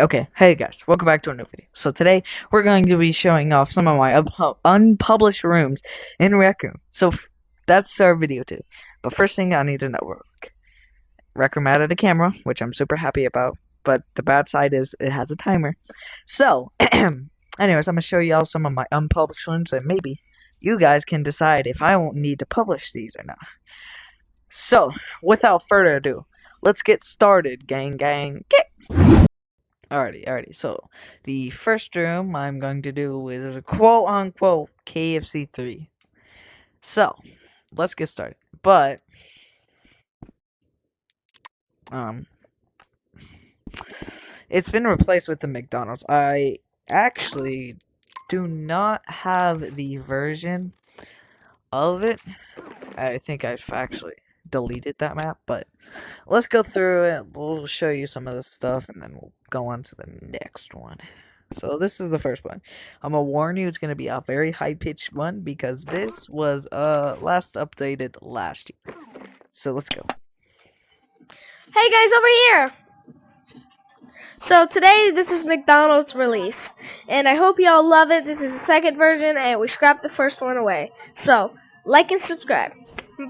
Okay. Hey guys, welcome back to a new video. So today we're going to be showing off some of my unpublished rooms in Rec Room. That's our video today. But first thing I need to know, Rec Room added a camera, which I'm super happy about. But the bad side is it has a timer. So, anyways, I'm gonna show y'all some of my unpublished rooms, and maybe you guys can decide if I won't need to publish these or not. So, without further ado, let's get started, gang. Alrighty. So, the first room I'm going to do is a quote-unquote KFC 3. So, let's get started. But, it's been replaced with the McDonald's. I actually do not have the version of it. I think I've actually deleted that map, but let's go through it. We'll show you some of the stuff, and then we'll go on to the next one. So this is the first one. I'm gonna warn you, it's gonna be a very high-pitched one because this was last updated last year. So let's go. Hey guys, over here! So today, this is McDonald's release, and I hope y'all love it. This is the second version, and we scrapped the first one away. So, like and subscribe.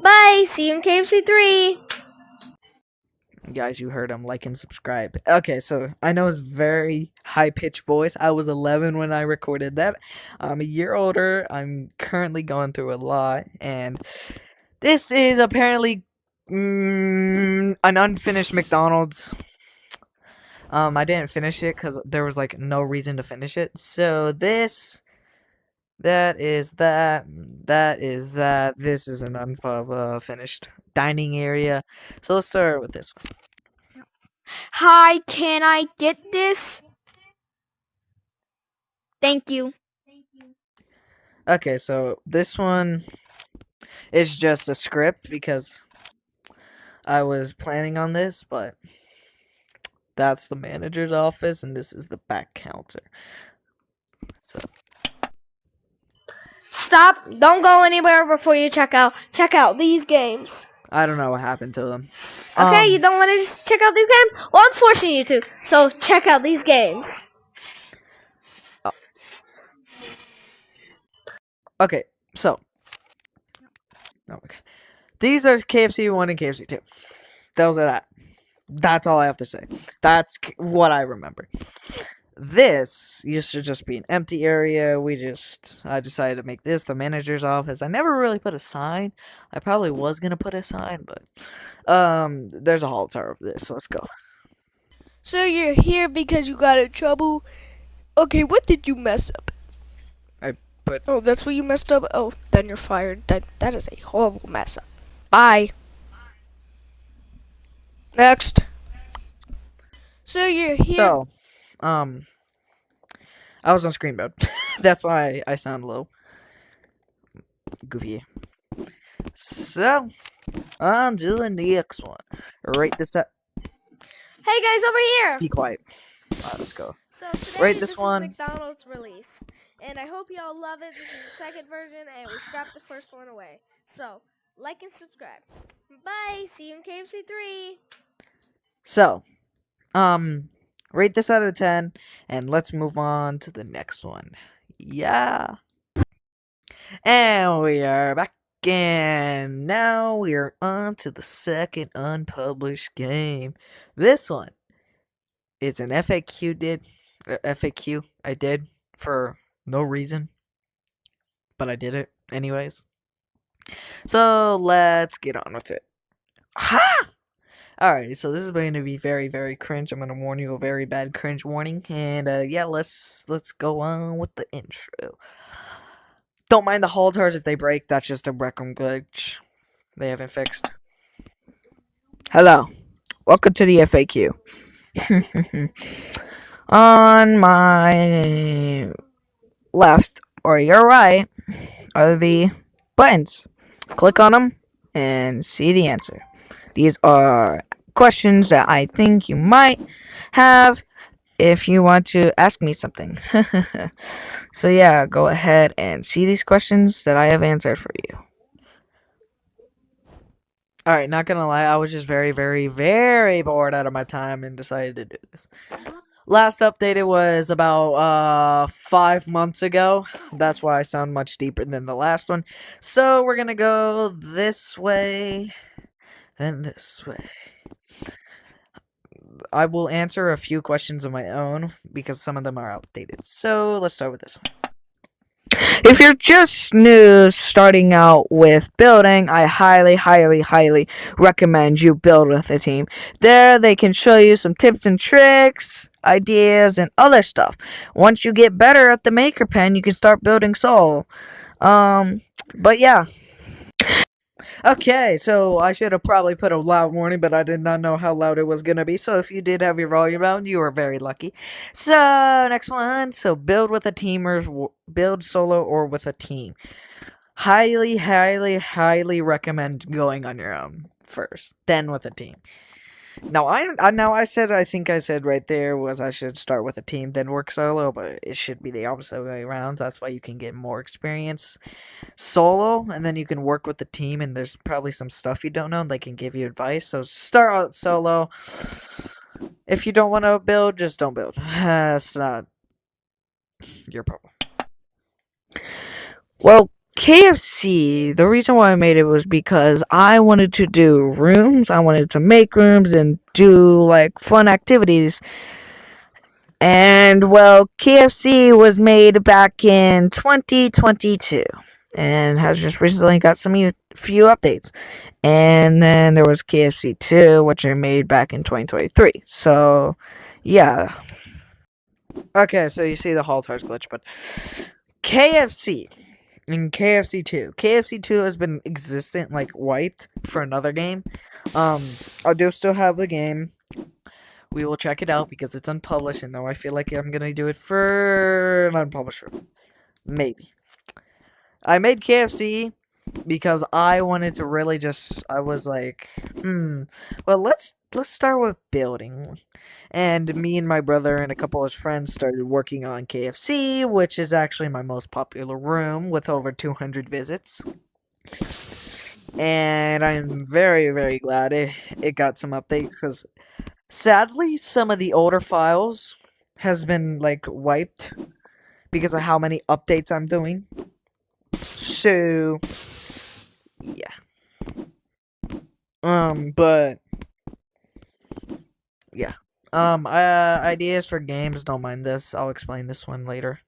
Bye! See you in KFC 3! Guys, you heard him. Like and subscribe. Okay, so I know it's very high-pitched voice. I was 11 when I recorded that. I'm a year older. I'm currently going through a lot, and this is apparently an unfinished McDonald's. I didn't finish it because there was like no reason to finish it. So this is that. This is an unfinished dining area. So let's start with this one. Hi, can I get this? Thank you. Okay, so this one is just a script because I was planning on this, but that's the manager's office, and this is the back counter. So Stop! Don't go anywhere before you check out. Check out these games. I don't know what happened to them. Okay, you don't want to just check out these games? Well, I'm forcing you to. So check out these games. Okay, so oh my god, these are KFC 1 and KFC 2. Those are that. That's all I have to say. That's what I remember. This used to just be an empty area. I decided to make this the manager's office. I never really put a sign. I probably was gonna put a sign, but there's a halter over there, so let's go. So you're here because you got in trouble? Okay, what did you mess up? Oh, that's what you messed up? Oh, then you're fired. That is a horrible mess up. Bye. Next. So you're here. So, I was on screen mode. That's why I sound low. Goofy. So, on to the next one. Rate this up. Hey guys, over here! Be quiet. Alright, let's go. So today, Rate this is one. McDonald's release, and I hope y'all love it. This is the second version, and we scrapped the first one away. So, like and subscribe. Bye! See you in KFC 3! So, rate this out of 10, and let's move on to the next one. Yeah. And we are back, and now we are on to the second unpublished game. This one, it's an FAQ I did for no reason, but I did it anyways. So let's get on with it. Ha! Alright, so this is going to be very, very cringe. I'm going to warn you a very bad cringe warning. And, yeah, let's go on with the intro. Don't mind the halters if they break. That's just a Rec Room glitch they haven't fixed. Hello. Welcome to the FAQ. On my left or your right are the buttons. Click on them and see the answer. These are questions that I think you might have if you want to ask me something. So yeah, go ahead and see these questions that I have answered for you. Alright, not gonna lie, I was just very, very, very bored out of my time and decided to do this. Last updated was about 5 months ago. That's why I sound much deeper than the last one. So we're gonna go this way, then this way. I will answer a few questions of my own because some of them are outdated. So let's start with this one. If you're just new starting out with building, I highly recommend you build with a team. There they can show you some tips and tricks, ideas, and other stuff. Once you get better at the maker pen, you can start building solo. But yeah. Okay, so I should have probably put a loud warning, but I did not know how loud it was gonna be. So if you did have your volume down, you were very lucky. So next one. So build with a team or build solo or with a team. Highly recommend going on your own first, then with a team. Now I said I think I said right there was I should start with a team then work solo, but it should be the opposite way around. That's why you can get more experience solo, and then you can work with the team. And there's probably some stuff you don't know. They can give you advice. So start out solo. If you don't want to build, just don't build. That's not your problem. Well, KFC, the reason why I made it was because I wanted to do rooms, I wanted to make rooms and do like fun activities. And well, KFC was made back in 2022 and has just recently got few updates. And then there was KFC 2, which I made back in 2023. So, yeah. Okay, so you see the Haltar's glitch, but KFC. In KFC 2. KFC 2 has been existent, like, wiped for another game. I do still have the game. We will check it out because it's unpublished, and now I feel like I'm gonna do it for an unpublished room. Maybe. I made KFC because I wanted to really I was like, well, let's start with building. And me and my brother and a couple of his friends started working on KFC, which is actually my most popular room with over 200 visits. And I'm very glad it got some updates because sadly some of the older files has been like wiped because of how many updates I'm doing. So yeah. But yeah. Ideas for games, don't mind this. I'll explain this one later.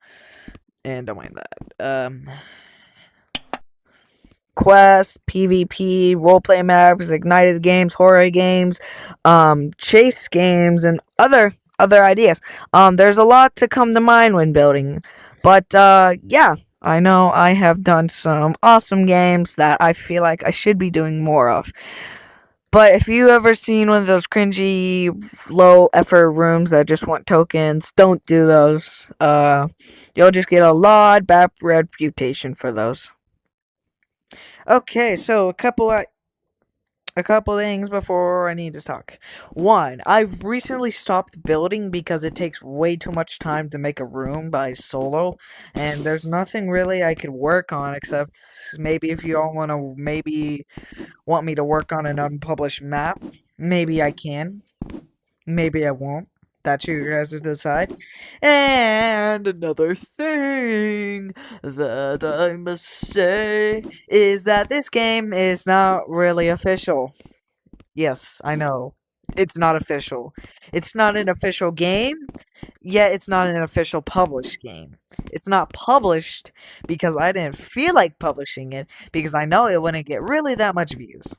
And don't mind that. Quests, PvP, roleplay maps, ignited games, horror games, chase games, and other ideas. There's a lot to come to mind when building. But yeah, I know I have done some awesome games that I feel like I should be doing more of. But if you ever seen one of those cringy, low effort rooms that just want tokens, don't do those. You'll just get a lot of bad reputation for those. Okay, so a couple things before I need to talk. One, I've recently stopped building because it takes way too much time to make a room by solo, and there's nothing really I could work on except maybe if you all want me to work on an unpublished map, maybe I can. Maybe I won't. That's you guys to decide. And another thing that I must say is that this game is not really official. Yes, I know. It's not official. It's not an official game, yet it's not an official published game. It's not published because I didn't feel like publishing it because I know it wouldn't get really that much views.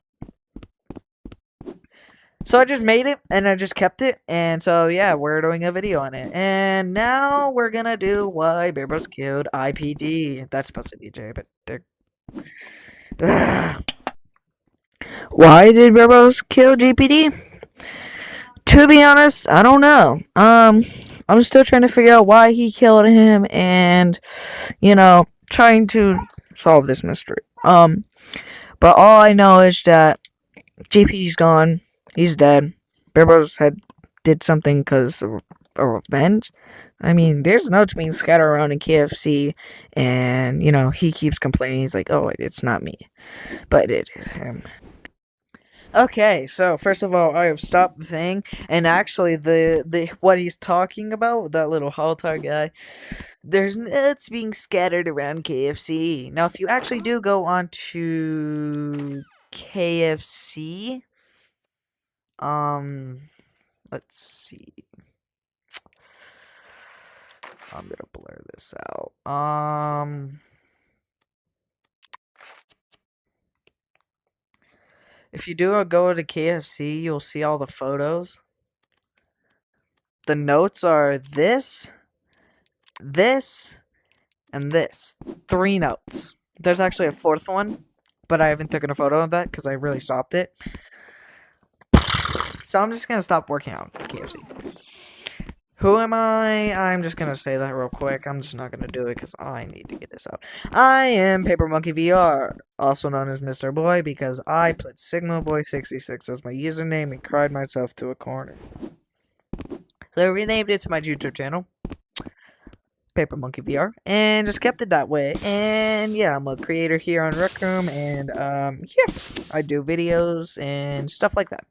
So I just made it, and I just kept it, and so yeah, we're doing a video on it. And now we're gonna do why Bear Bros killed IPD. That's supposed to be J, but they're... Why did Rebels kill GPD? To be honest, I don't know. I'm still trying to figure out why he killed him and, trying to solve this mystery. But all I know is that GPD's gone. He's dead. Berbos did something because of a revenge. I mean, there's notes being scattered around in KFC, and, he keeps complaining. He's like, oh, it's not me. But it is him. Okay, so first of all, I have stopped the thing, and actually, the what he's talking about, that little Haltar guy, there's nuts being scattered around KFC. Now, if you actually do go on to KFC, let's see. I'm gonna blur this out. If you do go to KFC, you'll see all the photos. The notes are this, and this. 3 notes. There's actually a 4th one, but I haven't taken a photo of that because I really stopped it. So I'm just gonna stop working out at KFC. Who am I? I'm just gonna say that real quick. I'm just not gonna do it because I need to get this out. I am papervr, also known as Mr. Boy, because I put SigmaBoy66 as my username and cried myself to a corner. So I renamed it to my YouTube channel, papervr, and just kept it that way. And yeah, I'm a creator here on Recroom, and yeah, I do videos and stuff like that.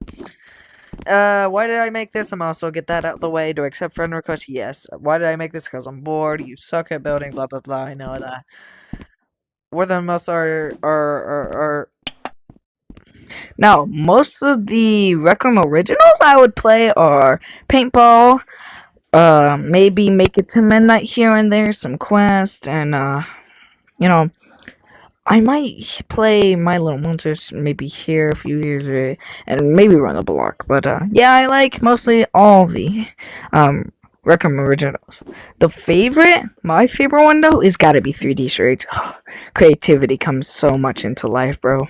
Why did I make this? I'm also get that out of the way. Do I accept friend requests? Yes. Why did I make this? Because I'm bored. You suck at building. Blah blah blah. I know that. Where the most are. Now, most of the Recroom originals I would play are paintball. Maybe make it to midnight here and there. Some quest, and you know. I might play My Little Monsters maybe here a few years and maybe run the block. But yeah, I like mostly all the Recroom originals. My favorite one though, is gotta be 3D Charades. Oh, creativity comes so much into life, bro.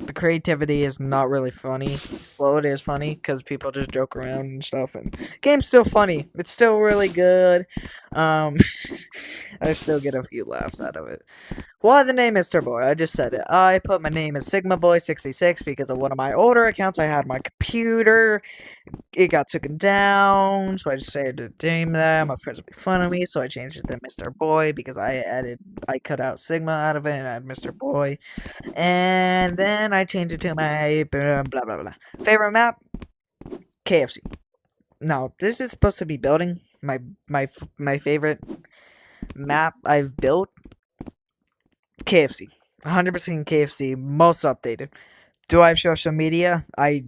The creativity is not really funny. Well, it is funny because people just joke around and stuff. And game's still funny. It's still really good. I still get a few laughs out of it. Why the name Mr. Boy? I just said it. I put my name as SigmaBoy66 because of one of my older accounts I had on my computer. It got taken down, so I decided to name that. My friends would make fun of me, so I changed it to Mr. Boy because I cut out Sigma out of it and added Mr. Boy. And then I changed it to my blah blah blah. Favorite map? KFC. Now, this is supposed to be building. My favorite map I've built, KFC. 100% KFC, most updated. Do I have social media? I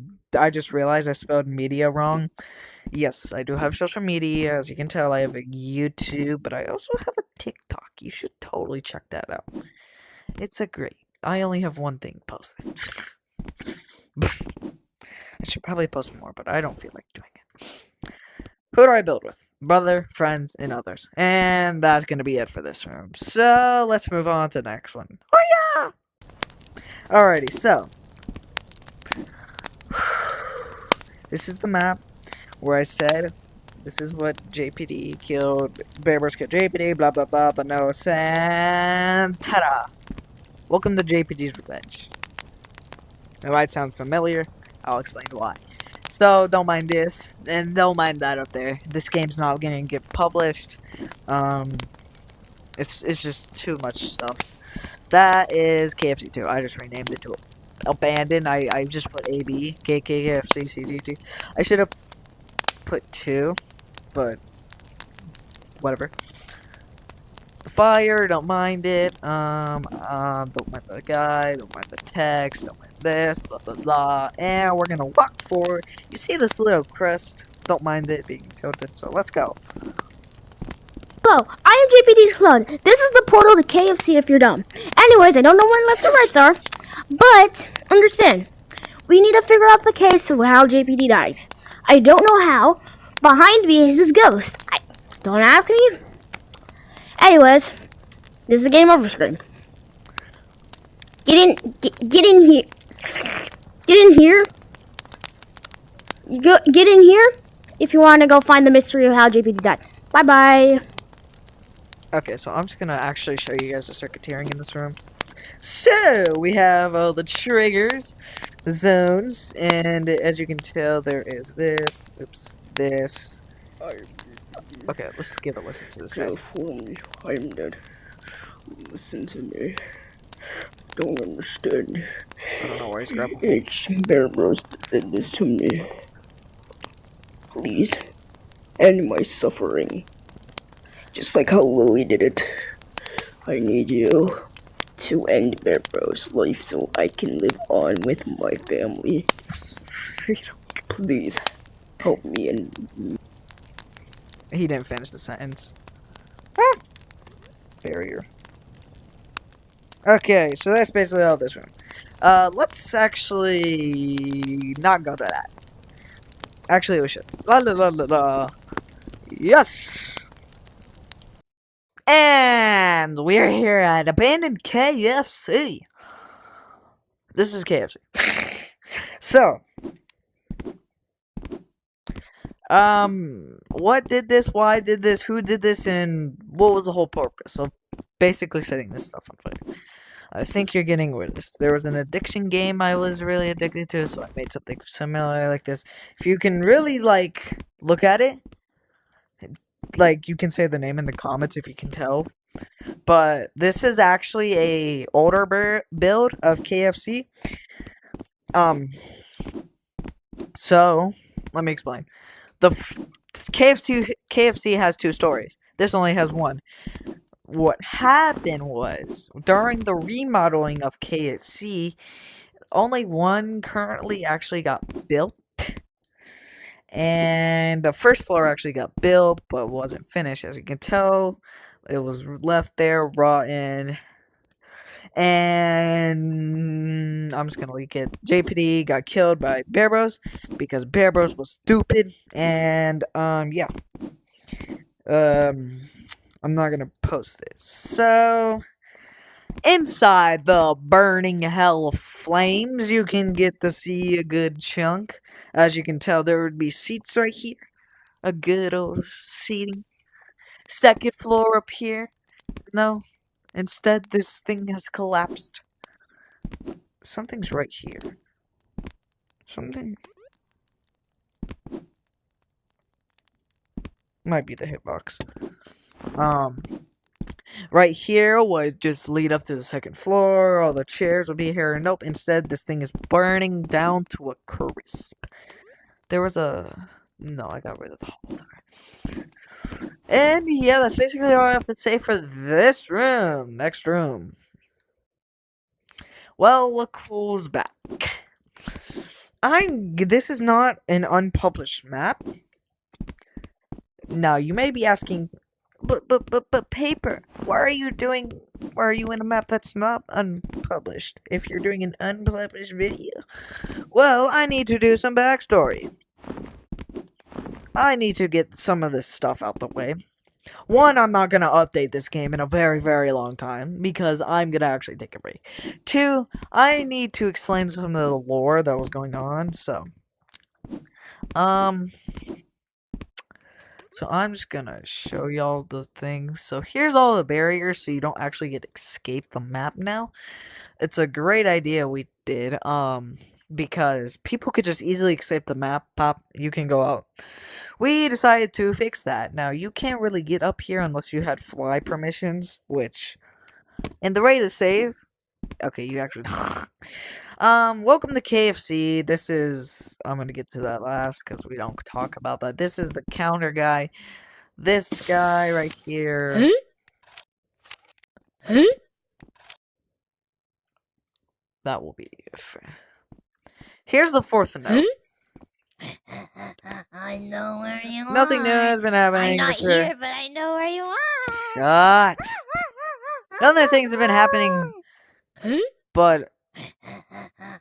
just realized I spelled media wrong. Yes, I do have social media. As you can tell, I have a YouTube, but I also have a TikTok. You should totally check that out. It's a great. I only have one thing posted. I should probably post more, but I don't feel like doing it. Who do I build with? Brother, friends, and others. And that's going to be it for this room. So, let's move on to the next one. Oh, yeah! Alrighty, so. This is the map where I said this is what JPD killed. Bears killed JPD, blah, blah, blah, the notes, and ta-da! Welcome to JPD's Revenge. It might sound familiar. I'll explain why. So, don't mind this, and don't mind that up there. This game's not gonna get published. It's just too much stuff. That is KFC 2. I just renamed it to Abandoned. I just put AB, KFC, CGT. I should have put 2, but whatever. The fire, don't mind it. Don't mind the guy, don't mind the text, don't mind this, blah blah blah. And we're gonna walk forward. You see this little crest? Don't mind it being tilted, so let's go. Hello, I am JPD's clone. This is the portal to KFC if you're dumb. Anyways, I don't know where left and rights are, but understand, we need to figure out the case of how JPD died. I don't know how. Behind me is his ghost. Don't ask me. Anyways, this is a game over screen. Get in here. Get in here. Get in here if you want to go find the mystery of how JPD died. Bye bye. Okay, so I'm just gonna actually show you guys the circuitering in this room. So we have all the triggers, the zones, and as you can tell, there is this. Oops, this. Okay, let's give a listen to this guy. I'm dead. Listen to me. don't understand. I don't know where he's grabbing. It's Bear Bros did this to me. Please, end my suffering. Just like how Lily did it. I need you to end Bear Bros' life so I can live on with my family. Please, help me and... He didn't finish the sentence. Barrier. Okay, so that's basically all this room. Let's actually not go to that. Actually, we should. La la la la la. Yes! And we're here at Abandoned KFC. This is KFC. So, what did this, why did this, who did this, and what was the whole purpose of basically setting this stuff on fire? I think you're getting with this. There was an addiction game I was really addicted to, so I made something similar like this. If you can really, like, look at it, like, you can say the name in the comments if you can tell. But this is actually a older build of KFC. So, let me explain. The KFC has 2 stories. This only has 1. What happened was, during the remodeling of KFC, only 1 currently actually got built. And the first floor actually got built, but wasn't finished. As you can tell, it was left there, rotten. And I'm just gonna leak it. JPD got killed by Bear Bros because Bear Bros was stupid. And yeah. I'm not gonna post this. So, inside the burning hell of flames, you can get to see a good chunk. As you can tell, there would be seats right here. A good old seating. Second floor up here. No. Instead, this thing has collapsed. Something's right here. Something. Might be the hitbox. Right here would just lead up to the second floor. All the chairs would be here. Nope. Instead, this thing is burning down to a crisp. There was a... No, I got rid of the halter. And yeah, that's basically all I have to say for this room. Next room. Well, look who's back. This is not an unpublished map. Now, you may be asking, but paper, why are you in a map that's not unpublished if you're doing an unpublished video? Well, I need to do some backstory. I need to get some of this stuff out the way. 1, I'm not going to update this game in a very, very long time because I'm going to actually take a break. 2, I need to explain some of the lore that was going on, so I'm just going to show y'all the things. So here's all the barriers so you don't actually get to escape the map now. It's a great idea we did, because people could just easily escape the map. You can go out. We decided to fix that. Now, you can't really get up here unless you had fly permissions, which, and the rate of save, okay, you actually welcome to KFC. This is, I'm gonna get to that last, because we don't talk about that. This is the counter guy. This guy right here. That will be... Here's the 4th note. I know where you are. Nothing new has been happening. I'm not here, but I know where you are. Shut. None of things have been happening, but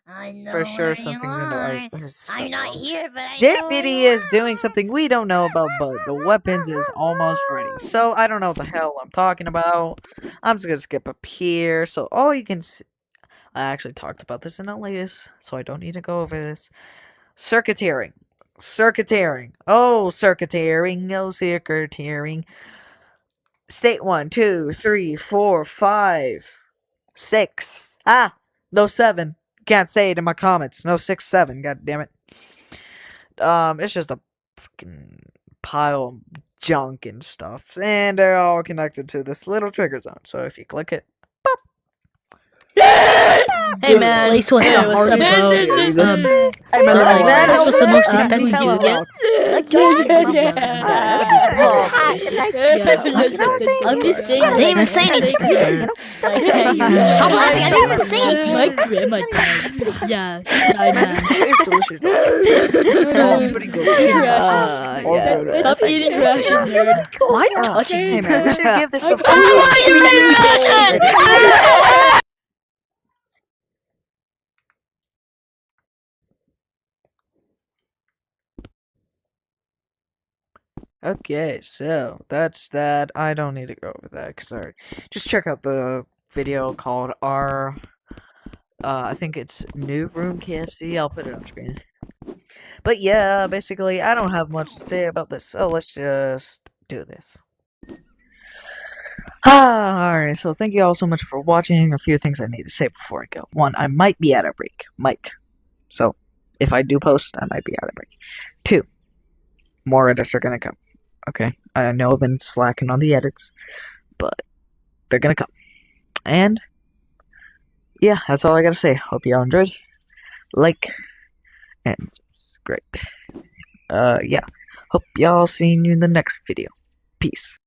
I know for sure where something's you in the are. ice. I'm not here, but I know where JPD you is doing something we don't know about, but the weapons is almost ready. So I don't know what the hell I'm talking about. I'm just gonna skip up here. So all you can see, I actually talked about this in the latest, so I don't need to go over this. Circuiteering. Oh, circuiteering. Oh, circuiteering. State 1, 2, 3, 4, 5, 6. No 7. Can't say it in my comments. No 6, 7. God damn it. It's just a fucking pile of junk and stuff, and they're all connected to this little trigger zone. So if you click it, pop, Hey man, place was the hardest Hey, man, this was the most expensive you get. I'm just saying. I didn't even say anything. Stop laughing! I didn't even say anything. My grandma died. Yeah, she died, man. It's delicious. Oh, pretty good. Stop eating rashes, nerd. Why are you touching me? Hey man, we should give this some. Why are you eating rashes? Okay, so that's that. I don't need to go over that because I just check out the video called I think it's New Room KFC. I'll put it on screen. But yeah, basically, I don't have much to say about this, so let's just do this. Alright, so thank you all so much for watching. A few things I need to say before I go. One, I might be at a break. Might. So, if I do post, I might be at a break. Two, more edits are gonna come. Okay? I know I've been slacking on the edits, but they're gonna come. And, yeah, that's all I gotta say. Hope y'all enjoyed. Like, and subscribe. Yeah. Hope y'all see you in the next video. Peace.